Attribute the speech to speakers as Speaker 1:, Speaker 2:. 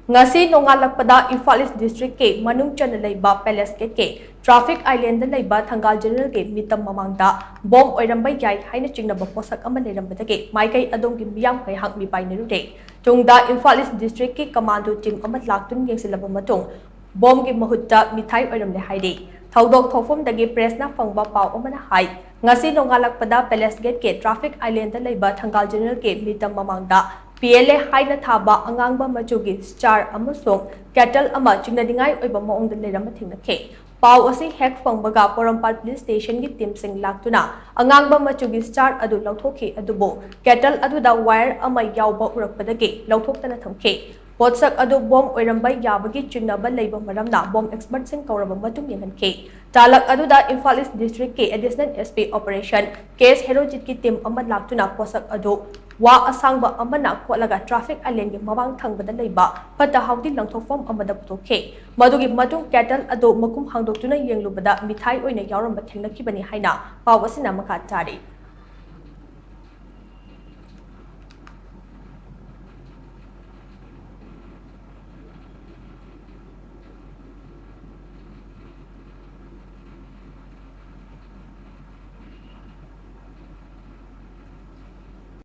Speaker 1: Ngashi nongalakpada Imphal East District ke manung channa Leiba Palace Gate ke Traffic Island da Leiba Thangal General ke Meetam Mamangda bom oiramba haina Chingnaba potsak leirambadagi maikei adomgi ngaihak meepainarure tungda Imphal East District ke Commando team laktuna yengshillaba matung bom ki mahut Mithai Oiramle hairi Thaudok thofomdagi press na fangba pau amana hai Ngashi nongalakpada Palace Gate ke Traffic Island da Leiba Thangal General ke Meetam Mamangda PLA haina thaba angangba machugi star amasong cattle ama chingnadingai oiba maungda leiramba thingnakhe pau asi hek fangbaga porampal police station gi team sing laktuna angangba machugi star adu lauthokhi adubo cattle aduda wire ama yawba urakpadagi lauthoktana thamkhe potsak adu bom oiramba yabagi Chingnaba leiba maramna bom expert sing kauraba matung yenhankhe talak aduda Imphal East District ke additional SP operation case herojit ki team ama laktuna potsak adu wa asangba amana kholaga traffic island gi mawang thangbada leiba pata haudi langthofom amada putokhe madugi matung cattle ado makum hangdoktuna yenglubada Mithai oina yauramba thengnakibani haina pawasina makha tari